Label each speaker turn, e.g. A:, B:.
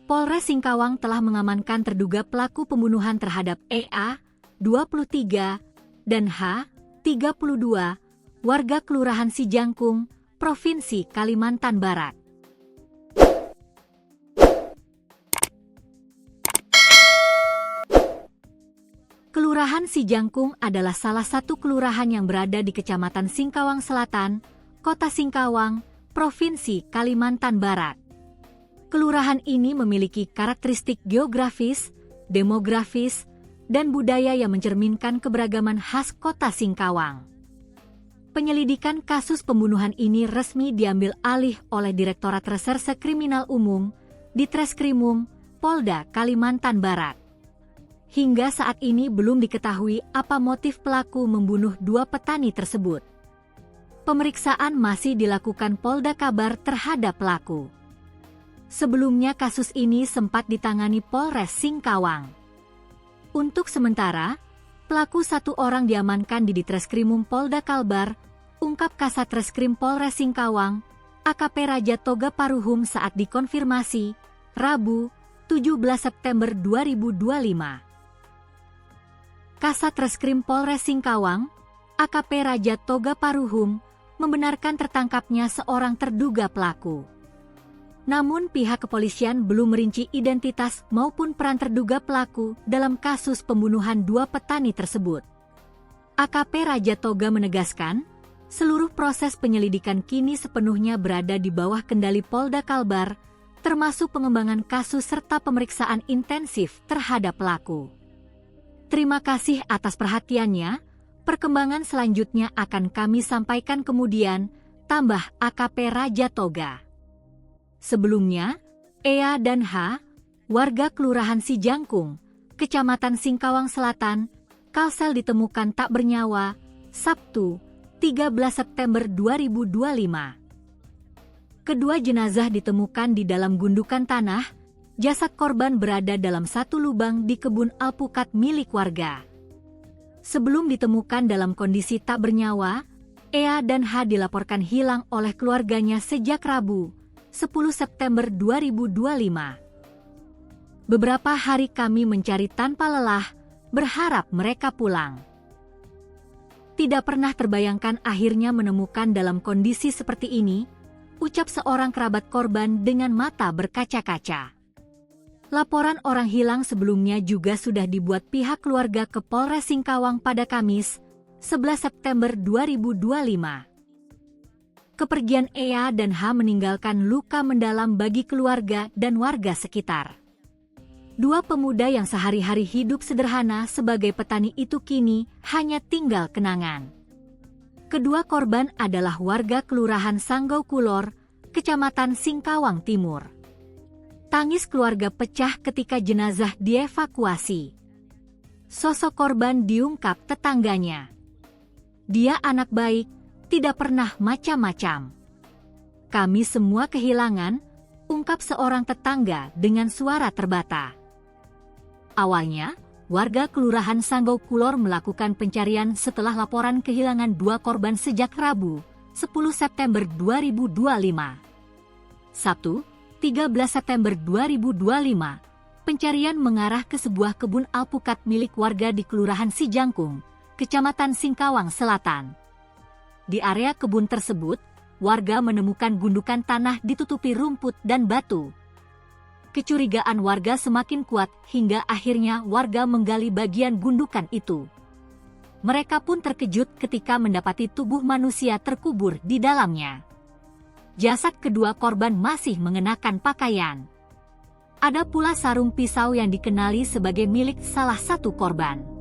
A: Polres Singkawang telah mengamankan terduga pelaku pembunuhan terhadap EA, 23, dan H, 32, warga Kelurahan Sijangkung, Provinsi Kalimantan Barat. Kelurahan Sijangkung adalah salah satu kelurahan yang berada di Kecamatan Singkawang Selatan, Kota Singkawang, Provinsi Kalimantan Barat. Kelurahan ini memiliki karakteristik geografis, demografis, dan budaya yang mencerminkan keberagaman khas Kota Singkawang. Penyelidikan kasus pembunuhan ini resmi diambil alih oleh Direktorat Reserse Kriminal Umum, Ditreskrimum, Polda Kalimantan Barat. Hingga saat ini belum diketahui apa motif pelaku membunuh dua petani tersebut. Pemeriksaan masih dilakukan Polda Kalbar terhadap pelaku. Sebelumnya kasus ini sempat ditangani Polres Singkawang. Untuk sementara, pelaku satu orang diamankan di Ditreskrimum Polda Kalbar, ungkap Kasat Reskrim Polres Singkawang, AKP Raja Toga Paruhum saat dikonfirmasi, Rabu, 17 September 2025. Kasat Reskrim Polres Singkawang, AKP Raja Toga Paruhum, membenarkan tertangkapnya seorang terduga pelaku. Namun pihak kepolisian belum merinci identitas maupun peran terduga pelaku dalam kasus pembunuhan dua petani tersebut. AKP Raja Toga menegaskan, seluruh proses penyelidikan kini sepenuhnya berada di bawah kendali Polda Kalbar, termasuk pengembangan kasus serta pemeriksaan intensif terhadap pelaku. Terima kasih atas perhatiannya, perkembangan selanjutnya akan kami sampaikan kemudian, tambah AKP Raja Toga. Sebelumnya, EA dan H, warga Kelurahan Sijangkung, Kecamatan Singkawang Selatan, Kalsel ditemukan tak bernyawa, Sabtu, 13 September 2025. Kedua jenazah ditemukan di dalam gundukan tanah, jasad korban berada dalam satu lubang di kebun alpukat milik warga. Sebelum ditemukan dalam kondisi tak bernyawa, EA dan H dilaporkan hilang oleh keluarganya sejak Rabu, 10 September 2025. Beberapa hari kami mencari tanpa lelah, berharap mereka pulang. Tidak pernah terbayangkan akhirnya menemukan dalam kondisi seperti ini, ucap seorang kerabat korban dengan mata berkaca-kaca. Laporan orang hilang sebelumnya juga sudah dibuat pihak keluarga ke Polres Singkawang pada Kamis, 11 September 2025. Kepergian EA dan H meninggalkan luka mendalam bagi keluarga dan warga sekitar. Dua pemuda yang sehari-hari hidup sederhana sebagai petani itu kini hanya tinggal kenangan. Kedua korban adalah warga Kelurahan Sanggau Kulor, Kecamatan Singkawang Timur. Tangis keluarga pecah ketika jenazah dievakuasi. Sosok korban diungkap tetangganya. Dia anak baik, tidak pernah macam-macam. Kami semua kehilangan, ungkap seorang tetangga dengan suara terbata. Awalnya, warga Kelurahan Sanggau Kulor melakukan pencarian setelah laporan kehilangan dua korban sejak Rabu, 10 September 2025. Sabtu, 13 September 2025, pencarian mengarah ke sebuah kebun alpukat milik warga di Kelurahan Sijangkung, Kecamatan Singkawang Selatan. Di area kebun tersebut, warga menemukan gundukan tanah ditutupi rumput dan batu. Kecurigaan warga semakin kuat hingga akhirnya warga menggali bagian gundukan itu. Mereka pun terkejut ketika mendapati tubuh manusia terkubur di dalamnya. Jasad kedua korban masih mengenakan pakaian. Ada pula sarung pisau yang dikenali sebagai milik salah satu korban.